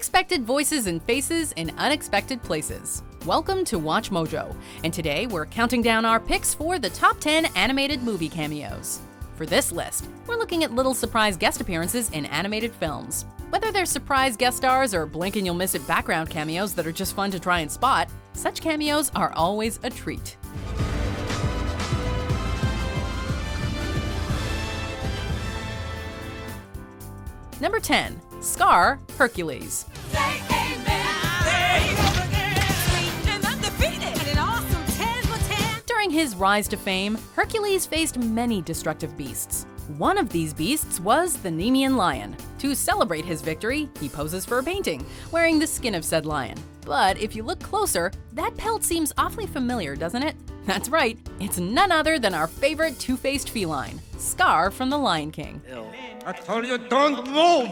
Unexpected voices and faces in unexpected places. Welcome to Watch Mojo, and today we're counting down our picks for the top 10 animated movie cameos. For this list, we're looking at little surprise guest appearances in animated films. Whether they're surprise guest stars or blink and you'll miss it background cameos that are just fun to try and spot, such cameos are always a treat. Number 10. Scar, Hercules. During his rise to fame, Hercules faced many destructive beasts. One of these beasts was the Nemean lion. To celebrate his victory, he poses for a painting, wearing the skin of said lion. But if you look closer, that pelt seems awfully familiar, doesn't it? That's right, it's none other than our favorite two-faced feline, Scar from The Lion King. I told you don't move!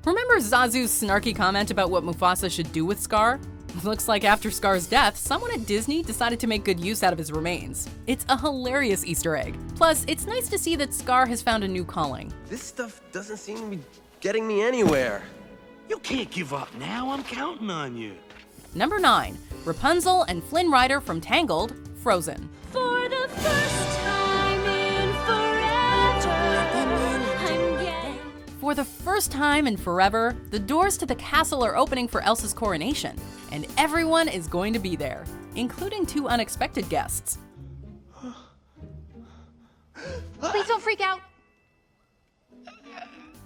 Remember Zazu's snarky comment about what Mufasa should do with Scar? Looks like after Scar's death, someone at Disney decided to make good use out of his remains. It's a hilarious Easter egg. Plus, it's nice to see that Scar has found a new calling. This stuff doesn't seem to be getting me anywhere. You can't give up now, I'm counting on you. Number 9. Rapunzel and Flynn Rider from Tangled, Frozen. For the first time in forever, For the first time in forever, the doors to the castle are opening for Elsa's coronation, and everyone is going to be there, including two unexpected guests. Please don't freak out.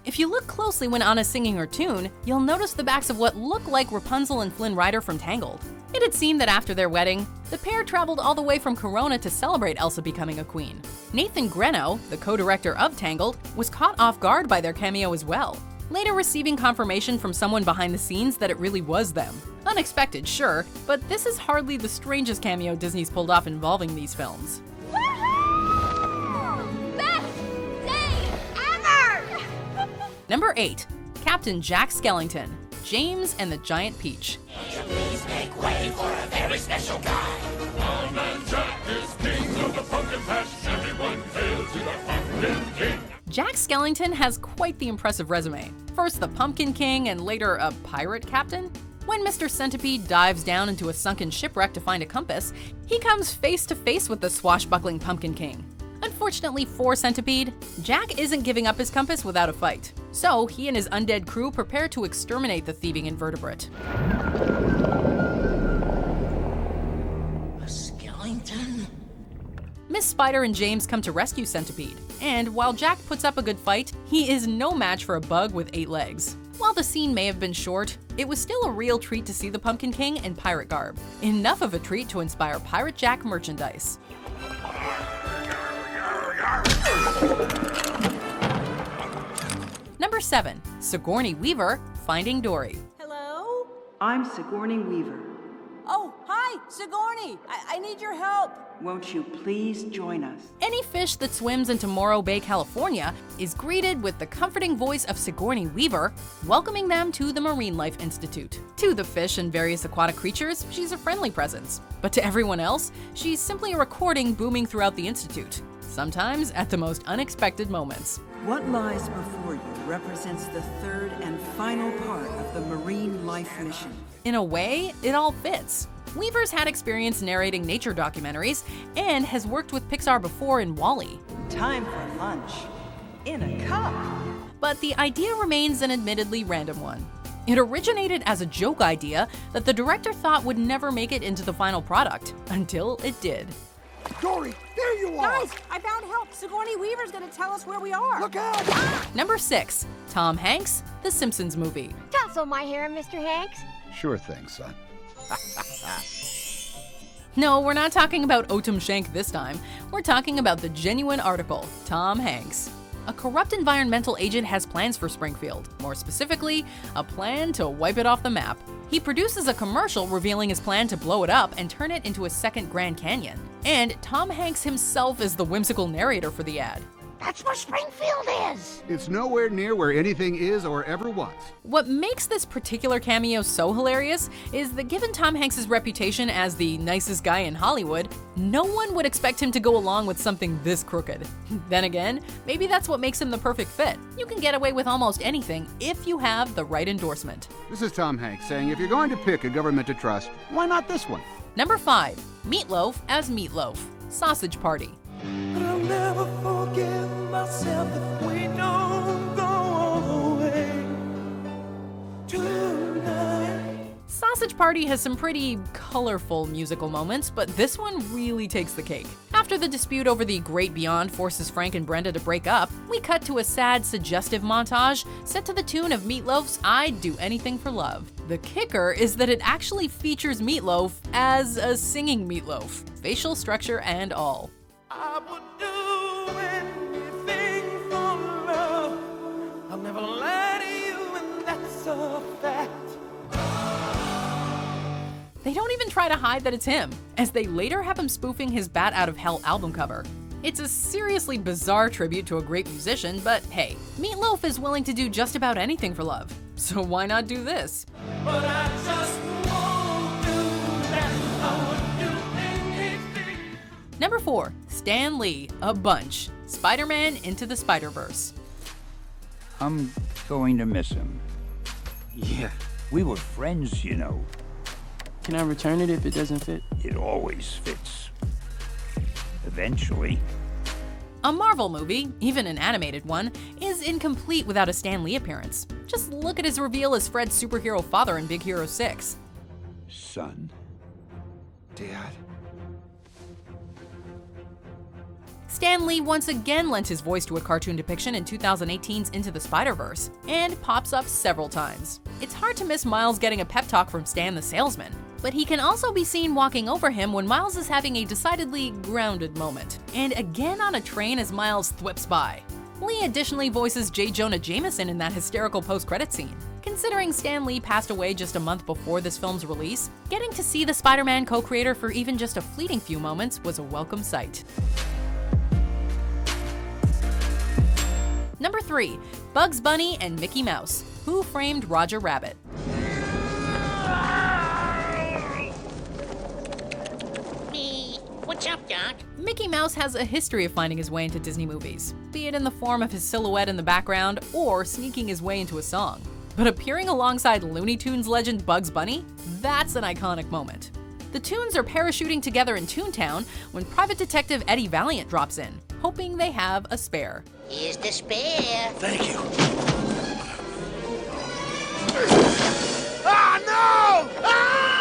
If you look closely when Anna's singing her tune, you'll notice the backs of what look like Rapunzel and Flynn Rider from Tangled. It had seemed that after their wedding, the pair traveled all the way from Corona to celebrate Elsa becoming a queen. Nathan Greno, the co-director of Tangled, was caught off guard by their cameo as well, later receiving confirmation from someone behind the scenes that it really was them. Unexpected, sure, but this is hardly the strangest cameo Disney's pulled off involving these films. Best day ever! Number 8. Captain Jack Skellington, James and the Giant Peach. Please make way for a very special guy. One man Jack is king of the pumpkin patch. Everyone hail to the Pumpkin King. Jack Skellington has quite the impressive resume. First the Pumpkin King and later a pirate captain. When Mr. Centipede dives down into a sunken shipwreck to find a compass, he comes face to face with the swashbuckling Pumpkin King. Unfortunately for Centipede, Jack isn't giving up his compass without a fight. So he and his undead crew prepare to exterminate the thieving invertebrate. A Skellington? Miss Spider and James come to rescue Centipede, and while Jack puts up a good fight, he is no match for a bug with 8 legs. While the scene may have been short, it was still a real treat to see the Pumpkin King in pirate garb. Enough of a treat to inspire Pirate Jack merchandise. Number 7. Sigourney Weaver, Finding Dory. Hello? I'm Sigourney Weaver. Oh, hi, Sigourney. I need your help. Won't you please join us? Any fish that swims into Morro Bay, California, is greeted with the comforting voice of Sigourney Weaver, welcoming them to the Marine Life Institute. To the fish and various aquatic creatures, she's a friendly presence. But to everyone else, she's simply a recording booming throughout the Institute, sometimes at the most unexpected moments. What lies before you represents the third and final part of the Marine Life mission. In a way, it all fits. Weaver's had experience narrating nature documentaries and has worked with Pixar before in WALL-E. Time for lunch. In a cup. But the idea remains an admittedly random one. It originated as a joke idea that the director thought would never make it into the final product, until it did. Dory, there you are! Guys, I found help. Sigourney Weaver's gonna tell us where we are. Look out! Number 6. Tom Hanks, The Simpsons Movie. Tousle my hair, Mr. Hanks. Sure thing, son. No, we're not talking about Otum Shank this time. We're talking about the genuine article, Tom Hanks. A corrupt environmental agent has plans for Springfield. More specifically, a plan to wipe it off the map. He produces a commercial revealing his plan to blow it up and turn it into a second Grand Canyon. And Tom Hanks himself is the whimsical narrator for the ad. That's where Springfield is. It's nowhere near where anything is or ever was. What makes this particular cameo so hilarious is that given Tom Hanks' reputation as the nicest guy in Hollywood, no one would expect him to go along with something this crooked. Then again, maybe that's what makes him the perfect fit. You can get away with almost anything if you have the right endorsement. This is Tom Hanks saying if you're going to pick a government to trust, why not this one? Number 5. Meatloaf as Meatloaf. Sausage Party. But I'll never forgive myself if we don't go all the way tonight. Sausage Party has some pretty colorful musical moments, but this one really takes the cake. After the dispute over the Great Beyond forces Frank and Brenda to break up, we cut to a sad, suggestive montage set to the tune of Meatloaf's I'd Do Anything for Love. The kicker is that it actually features Meatloaf as a singing Meatloaf, facial structure and all. I would do anything for love. I'll never lie to you, and that's a fact. They don't even try to hide that it's him, as they later have him spoofing his Bat Out of Hell album cover. It's a seriously bizarre tribute to a great musician, but hey, Meatloaf is willing to do just about anything for love. So why not do this? But I just won't do that. I would do anything. Number 4. Stan Lee, A Bunch. Spider-Man Into the Spider-Verse. I'm going to miss him. Yeah, we were friends, you know. Can I return it if it doesn't fit? It always fits. Eventually. A Marvel movie, even an animated one, is incomplete without a Stan Lee appearance. Just look at his reveal as Fred's superhero father in Big Hero 6. Son. Dad. Stan Lee once again lent his voice to a cartoon depiction in 2018's Into the Spider-Verse, and pops up several times. It's hard to miss Miles getting a pep talk from Stan the salesman, but he can also be seen walking over him when Miles is having a decidedly grounded moment, and again on a train as Miles thwips by. Lee additionally voices J. Jonah Jameson in that hysterical post-credit scene. Considering Stan Lee passed away just a month before this film's release, getting to see the Spider-Man co-creator for even just a fleeting few moments was a welcome sight. Number 3. Bugs Bunny and Mickey Mouse. Who Framed Roger Rabbit? Me. What's up, Doc? Mickey Mouse has a history of finding his way into Disney movies, be it in the form of his silhouette in the background or sneaking his way into a song. But appearing alongside Looney Tunes legend Bugs Bunny? That's an iconic moment. The Toons are parachuting together in Toontown when Private Detective Eddie Valiant drops in, hoping they have a spare. Here's the spare. Thank you. Ah, no! Ah!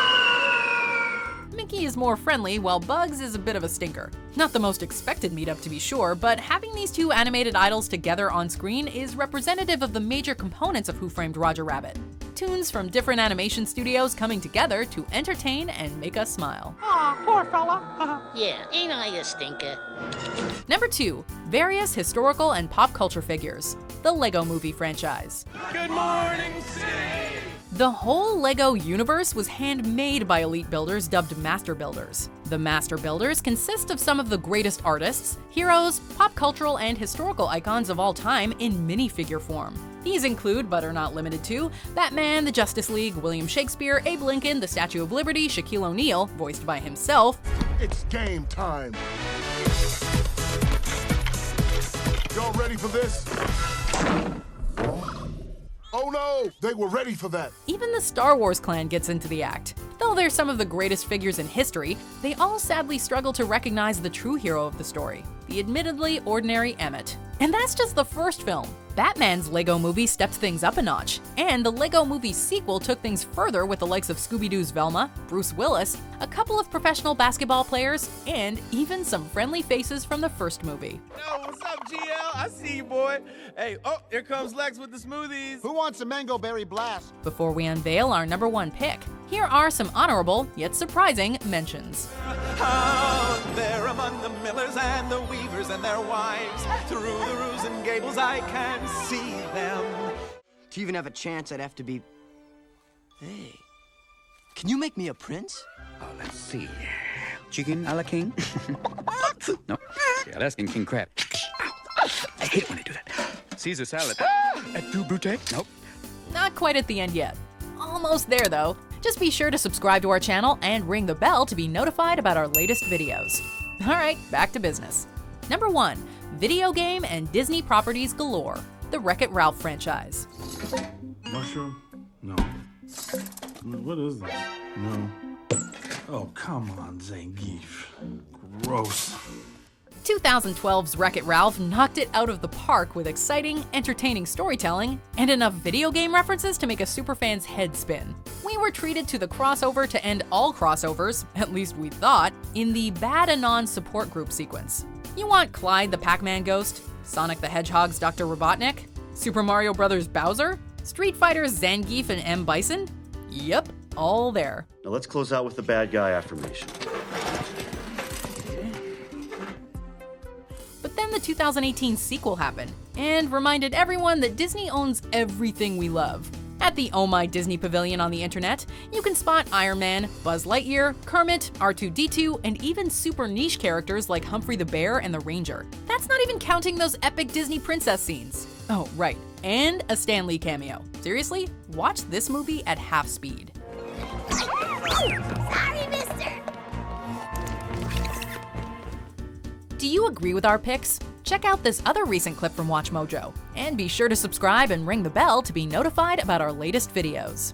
Mickey is more friendly, while Bugs is a bit of a stinker. Not the most expected meetup to be sure, but having these two animated idols together on screen is representative of the major components of Who Framed Roger Rabbit. Toons from different animation studios coming together to entertain and make us smile. Aw, poor fella. Yeah, ain't I a stinker? Number 2. Various historical and pop culture figures. The Lego Movie franchise. Good morning, city. The whole LEGO universe was handmade by elite builders dubbed Master Builders. The Master Builders consist of some of the greatest artists, heroes, pop cultural and historical icons of all time in minifigure form. These include, but are not limited to, Batman, the Justice League, William Shakespeare, Abe Lincoln, the Statue of Liberty, Shaquille O'Neal, voiced by himself. It's game time. Y'all ready for this? Oh no, they were ready for that. Even the Star Wars clan gets into the act. Though they're some of the greatest figures in history, they all sadly struggle to recognize the true hero of the story, the admittedly ordinary Emmett. And that's just the first film. Batman's Lego Movie stepped things up a notch, and the Lego Movie sequel took things further with the likes of Scooby-Doo's Velma, Bruce Willis, a couple of professional basketball players, and even some friendly faces from the first movie. Yo, what's up, GL? I see you, boy. Hey, oh, here comes Lex with the smoothies. Who wants a mango berry blast? Before we unveil our number 1 pick, here are some honorable, yet surprising, mentions. Out there among the millers and the weavers and their wives, through the roofs and gables I can see them. To even have a chance, I'd have to be... Hey, can you make me a prince? Oh, let's see. Chicken a la king? No. Yeah, that's king crab. I hate it when they do that. Caesar salad. At du brute? Nope. Not quite at the end yet. Almost there though. Just be sure to subscribe to our channel and ring the bell to be notified about our latest videos. Alright, back to business. Number 1. Video game and Disney properties galore. The Wreck-It Ralph franchise. Mushroom? No. What is this? No. Oh, come on, Zangief. Gross. 2012's Wreck-It Ralph knocked it out of the park with exciting, entertaining storytelling and enough video game references to make a superfan's head spin. We were treated to the crossover to end all crossovers, at least we thought, in the Bad Anon support group sequence. You want Clyde the Pac-Man ghost, Sonic the Hedgehog's Dr. Robotnik, Super Mario Bros. Bowser, Street Fighter's Zangief and M. Bison? Yep, all there. Now let's close out with the bad guy affirmation. But then the 2018 sequel happened and reminded everyone that Disney owns everything we love. At the Oh My Disney Pavilion on the internet, you can spot Iron Man, Buzz Lightyear, Kermit, R2-D2, and even super niche characters like Humphrey the Bear and the Ranger. That's not even counting those epic Disney princess scenes. Oh, right, and a Stan Lee cameo. Seriously, watch this movie at half speed. Sorry, mister. Do you agree with our picks? Check out this other recent clip from WatchMojo, and be sure to subscribe and ring the bell to be notified about our latest videos.